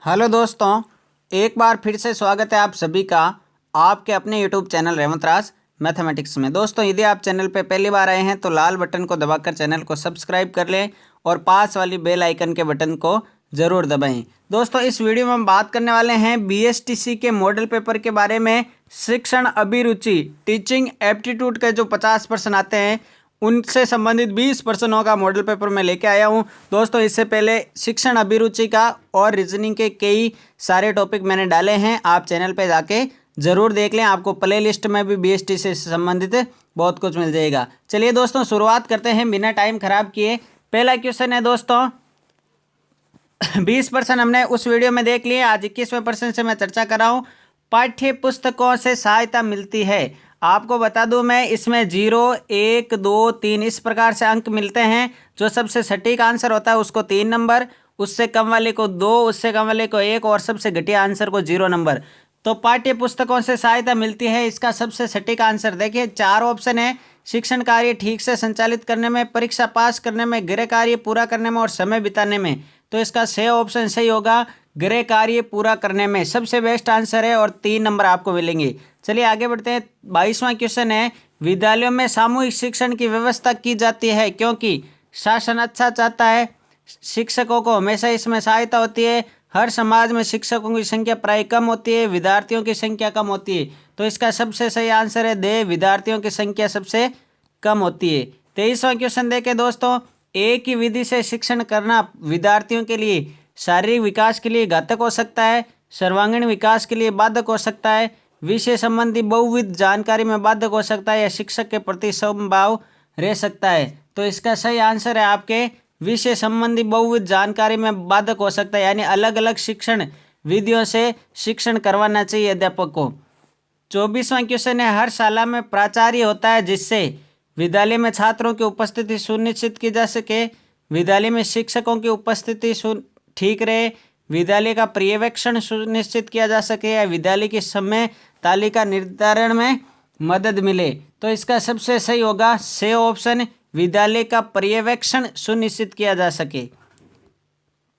Hello दोस्तों, एक बार फिर से स्वागत है आप सभी का आपके अपने यूट्यूब चैनल रेवंतराज मैथमेटिक्स में। दोस्तों, यदि आप चैनल पे पहली बार आए हैं तो लाल बटन को दबाकर चैनल को सब्सक्राइब कर लें और पास वाली बेल आइकन के बटन को ज़रूर दबाएं। दोस्तों, इस वीडियो में हम बात करने वाले हैं बीएसटीसी के मॉडल पेपर के बारे में। शिक्षण अभिरुचि टीचिंग एप्टीट्यूड के जो 50 प्रश्न आते हैं उनसे संबंधित 20 प्रश्नों का मॉडल पेपर मैं लेके आया हूं। दोस्तों, इससे पहले शिक्षण अभिरुचि का और रीजनिंग के कई सारे टॉपिक मैंने डाले हैं, आप चैनल पे जाके ज़रूर देख लें। आपको प्ले लिस्ट में भी बीएसटी से संबंधित बहुत कुछ मिल जाएगा। चलिए दोस्तों, शुरुआत करते हैं बिना टाइम खराब किए। पहला क्वेश्चन है दोस्तों, 20 प्रश्न हमने उस वीडियो में देख लिए, आज 21वें प्रश्न से मैं चर्चा कर रहा हूँ। पाठ्य पुस्तकों से सहायता मिलती है। आपको बता दूं मैं, इसमें 0, 1, 2, 3 इस प्रकार से अंक मिलते हैं। जो सबसे सटीक आंसर होता है उसको 3 नंबर, उससे कम वाले को 2, उससे कम वाले को 1 और सबसे घटिया आंसर को 0 नंबर। तो पाठ्य पुस्तकों से सहायता मिलती है, इसका सबसे सटीक आंसर देखिए 4 ऑप्शन है। शिक्षण कार्य ठीक से संचालित करने में, परीक्षा पास करने में, गृह कार्य पूरा करने में और समय बिताने में। तो इसका 6 ऑप्शन सही होगा, गृह कार्य पूरा करने में सबसे बेस्ट आंसर है और 3 नंबर आपको मिलेंगे। चलिए आगे बढ़ते हैं। 22वां क्वेश्चन है, विद्यालयों में सामूहिक शिक्षण की व्यवस्था की जाती है क्योंकि शासन अच्छा चाहता है, शिक्षकों को हमेशा इसमें सहायता होती है, हर समाज में शिक्षकों की संख्या प्राय कम होती है, विद्यार्थियों की संख्या कम होती है। तो इसका सबसे सही आंसर है दे, विद्यार्थियों की संख्या सबसे कम होती है। 23वां क्वेश्चन देखें दोस्तों, एक ही विधि से शिक्षण करना विद्यार्थियों के लिए शारीरिक विकास के लिए घातक हो सकता है, सर्वांगीण विकास के लिए बाधक हो सकता है, विषय संबंधी बहुविध जानकारी में बाधक हो सकता है या शिक्षक के प्रति समभाव रह सकता है। तो इसका सही आंसर है आपके विषय संबंधी बहुविध जानकारी में बाधक हो सकता है, यानी अलग अलग शिक्षण विधियों से शिक्षण करवाना चाहिए अध्यापक को। 24वां क्वेश्चन है, हर शाला में प्राचार्य होता है जिससे विद्यालय में छात्रों की उपस्थिति सुनिश्चित की जा सके, विद्यालय में शिक्षकों की उपस्थिति ठीक रहे, विद्यालय का पर्यवेक्षण सुनिश्चित किया जा सके या विद्यालय की समय तालिका निर्धारण में मदद मिले। तो इसका सबसे सही होगा से ऑप्शन, विद्यालय का पर्यवेक्षण सुनिश्चित किया जा सके।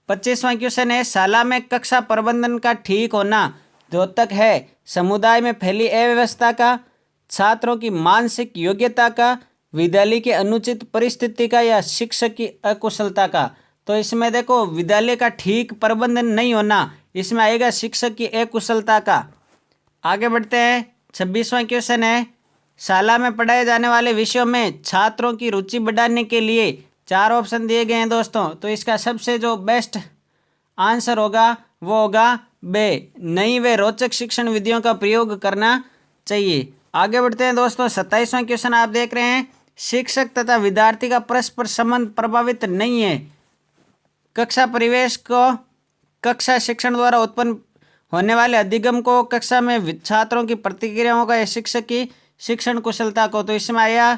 25वां क्वेश्चन है, शाला में कक्षा प्रबंधन का ठीक होना द्योतक है समुदाय में फैली अव्यवस्था का, छात्रों की मानसिक योग्यता का, विद्यालय की अनुचित परिस्थिति का या शिक्षक की अकुशलता का। तो इसमें देखो, विद्यालय का ठीक प्रबंधन नहीं होना, इसमें आएगा शिक्षक की अकुशलता का। आगे बढ़ते हैं। 26वां क्वेश्चन है, शाला में पढ़ाए जाने वाले विषयों में छात्रों की रुचि बढ़ाने के लिए 4 ऑप्शन दिए गए हैं दोस्तों। तो इसका सबसे जो बेस्ट आंसर होगा वो होगा बे, नई व रोचक शिक्षण विधियों का प्रयोग करना चाहिए। आगे बढ़ते हैं दोस्तों। 27वां क्वेश्चन आप देख रहे हैं, शिक्षक तथा विद्यार्थी का परस्पर संबंध प्रभावित नहीं है। कक्षा परिवेश को, कक्षा शिक्षण द्वारा उत्पन्न होने वाले अधिगम को, कक्षा में छात्रों की प्रतिक्रियाओं का या शिक्षक की शिक्षण कुशलता को। तो इसमें आया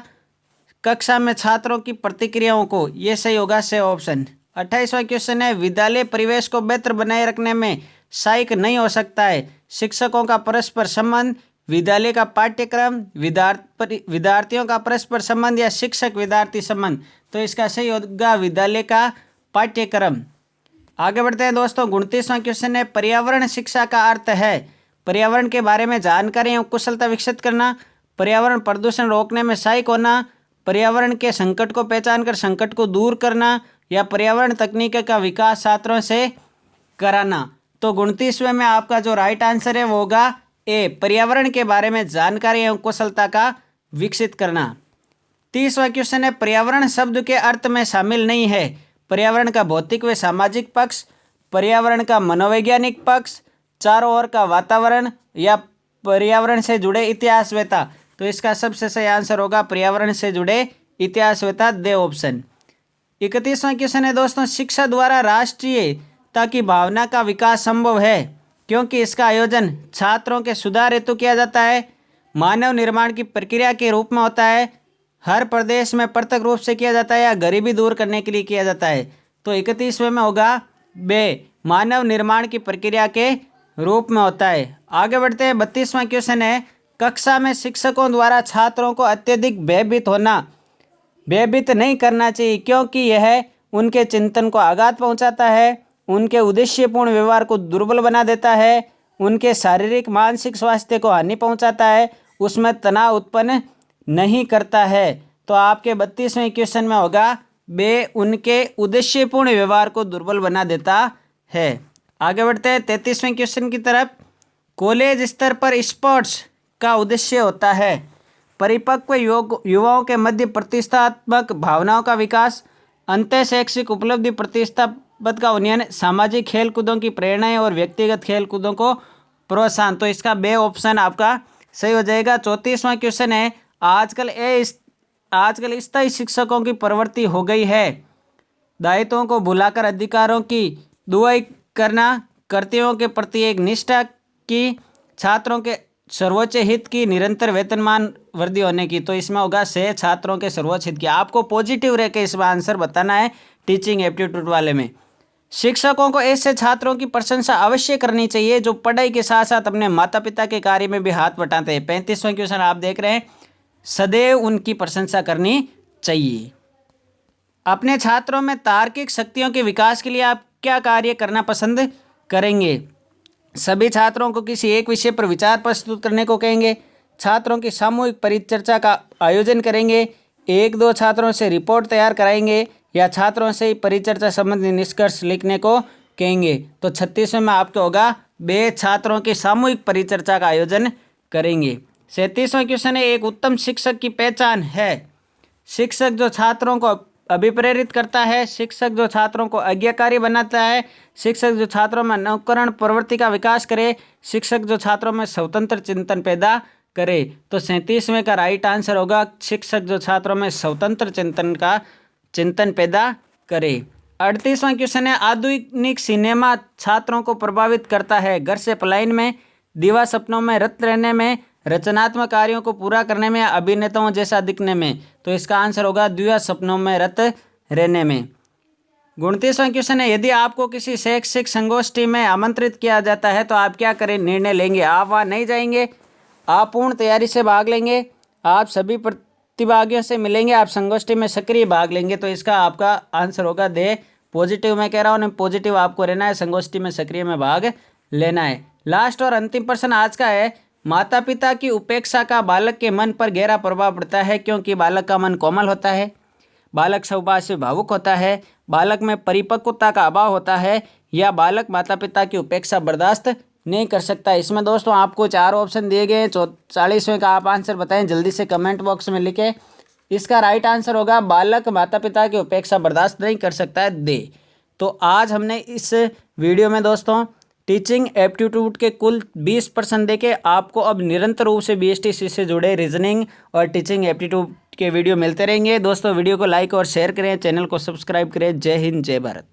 कक्षा में छात्रों की प्रतिक्रियाओं को, ये सही होगा से ऑप्शन। 28वां क्वेश्चन है, विद्यालय परिवेश को बेहतर बनाए रखने में सहायक नहीं हो सकता है शिक्षकों का परस्पर संबंध, विद्यालय का पाठ्यक्रम, विद्यार्थियों का परस्पर संबंध या शिक्षक विद्यार्थी संबंध। तो इसका सही होगा विद्यालय का पाठ्यक्रम। आगे बढ़ते हैं दोस्तों। 29वां क्वेश्चन है, पर्यावरण शिक्षा का अर्थ है पर्यावरण के बारे में जानकारी एवं कुशलता विकसित करना, पर्यावरण प्रदूषण रोकने में सहायक होना, पर्यावरण के संकट को पहचान कर संकट को दूर करना या पर्यावरण तकनीक का विकास छात्रों से कराना। तो 29वें में आपका जो राइट आंसर है वो होगा ए, पर्यावरण के बारे में जानकारी एवं कुशलता का विकसित करना। 30वां क्वेश्चन है, पर्यावरण शब्द के अर्थ में शामिल नहीं है पर्यावरण का भौतिक व सामाजिक पक्ष, पर्यावरण का मनोवैज्ञानिक पक्ष, चारों ओर का वातावरण या पर्यावरण से जुड़े इतिहासवेता। तो इसका सबसे सही आंसर होगा पर्यावरण से जुड़े इतिहासवेता, दे ऑप्शन। 31वां क्वेश्चन है दोस्तों, शिक्षा द्वारा राष्ट्रीयता की भावना का विकास संभव है क्योंकि इसका आयोजन छात्रों के सुधार हेतु किया जाता है, मानव निर्माण की प्रक्रिया के रूप में होता है, हर प्रदेश में प्रत्यक्ष रूप से किया जाता है या गरीबी दूर करने के लिए किया जाता है। तो 31वें में होगा बे, मानव निर्माण की प्रक्रिया के रूप में होता है। आगे बढ़ते हैं। 32वां क्वेश्चन है, कक्षा में शिक्षकों द्वारा छात्रों को अत्यधिक भयभीत नहीं करना चाहिए क्योंकि यह उनके चिंतन को आघात पहुंचाता है, उनके उद्देश्यपूर्ण व्यवहार को दुर्बल बना देता है, उनके शारीरिक मानसिक स्वास्थ्य को हानि पहुंचाता है, उसमें तनाव उत्पन्न नहीं करता है। तो आपके 32वें क्वेश्चन में होगा बे उनके उद्देश्यपूर्ण व्यवहार को दुर्बल बना देता है। आगे बढ़ते हैं 33वें क्वेश्चन की तरफ। कॉलेज स्तर पर स्पोर्ट्स का उद्देश्य होता है परिपक्व युवाओं के मध्य प्रतिष्ठात्मक भावनाओं का विकास, अंतःशैक्षिक उपलब्धि प्रतिष्ठापद का उन्नयन, सामाजिक खेल कूदों की प्रेरणाएं और व्यक्तिगत खेल कूदों को प्रोत्साहन। तो इसका बे ऑप्शन आपका सही हो जाएगा। 34वां क्वेश्चन है, आजकल स्थायी शिक्षकों की प्रवृत्ति हो गई है दायित्वों को भुलाकर अधिकारों की दुहाई करना, कर्तव्यों के प्रति एक निष्ठा की, छात्रों के सर्वोच्च हित की, निरंतर वेतनमान वृद्धि होने की। तो इसमें होगा से छात्रों के सर्वोच्च हित की। आपको पॉजिटिव रह के इसमें आंसर बताना है टीचिंग एप्टीट्यूड वाले में। शिक्षकों को ऐसे छात्रों की प्रशंसा अवश्य करनी चाहिए जो पढ़ाई के साथ साथ अपने माता पिता के कार्य में भी हाथ बटाते हैं। 35वां क्वेश्चन आप देख रहे हैं, सदैव उनकी प्रशंसा करनी चाहिए। अपने छात्रों में तार्किक शक्तियों के विकास के लिए आप क्या कार्य करना पसंद करेंगे? सभी छात्रों को किसी एक विषय पर विचार प्रस्तुत करने को कहेंगे, छात्रों की सामूहिक परिचर्चा का आयोजन करेंगे, एक दो छात्रों से रिपोर्ट तैयार कराएंगे या छात्रों से परिचर्चा संबंधी निष्कर्ष लिखने को कहेंगे। तो 36वें में आपको होगा बे छात्रों की सामूहिक परिचर्चा का आयोजन करेंगे। 37वां क्वेश्चन है, एक उत्तम शिक्षक की पहचान है शिक्षक जो छात्रों को अभिप्रेरित करता है, शिक्षक जो छात्रों को आज्ञाकारी बनाता है, शिक्षक जो छात्रों में अनुकरण प्रवृत्ति का विकास करे, शिक्षक जो छात्रों में स्वतंत्र चिंतन पैदा करे। तो 37वें का राइट आंसर होगा शिक्षक जो छात्रों में स्वतंत्र चिंतन पैदा करे। 38वां क्वेश्चन है, आधुनिक सिनेमा छात्रों को प्रभावित करता है घर से पलायन में, दिवा सपनों में रत रहने में, रचनात्मक कार्यों को पूरा करने में, अभिनेताओं जैसा दिखने में। तो इसका आंसर होगा दिवा सपनों में रत रहने में। 29वां क्वेश्चन है, यदि आपको किसी शैक्षिक संगोष्ठी में आमंत्रित किया जाता है तो आप क्या करें निर्णय लेंगे? आप वहाँ नहीं जाएंगे, आप पूर्ण तैयारी से भाग लेंगे, आप सभी प्रतिभागियों से मिलेंगे, आप संगोष्ठी में सक्रिय भाग लेंगे। तो इसका आपका आंसर होगा दे पॉजिटिव। मैं कह रहा हूँ पॉजिटिव आपको रहना है, संगोष्ठी में सक्रिय में भाग लेना है। लास्ट और अंतिम प्रश्न आज का है, माता पिता की उपेक्षा का बालक के मन पर गहरा प्रभाव पड़ता है क्योंकि बालक का मन कोमल होता है, बालक स्वभाव से भावुक होता है, बालक में परिपक्वता का अभाव होता है, या बालक माता पिता की उपेक्षा बर्दाश्त नहीं कर सकता। इसमें दोस्तों आपको 4 ऑप्शन दिए गए हैं। 40वें का आप आंसर बताएं जल्दी से कमेंट बॉक्स में लिखें। इसका राइट आंसर होगा बालक माता पिता की उपेक्षा बर्दाश्त नहीं कर सकता है, दे। तो आज हमने इस वीडियो में दोस्तों टीचिंग एप्टीट्यूड के कुल 20 प्रश्न देके आपको अब निरंतर रूप से BSTC से जुड़े रीजनिंग और टीचिंग एप्टीट्यूड के वीडियो मिलते रहेंगे। दोस्तों वीडियो को लाइक और शेयर करें, चैनल को सब्सक्राइब करें। जय हिंद, जय भारत।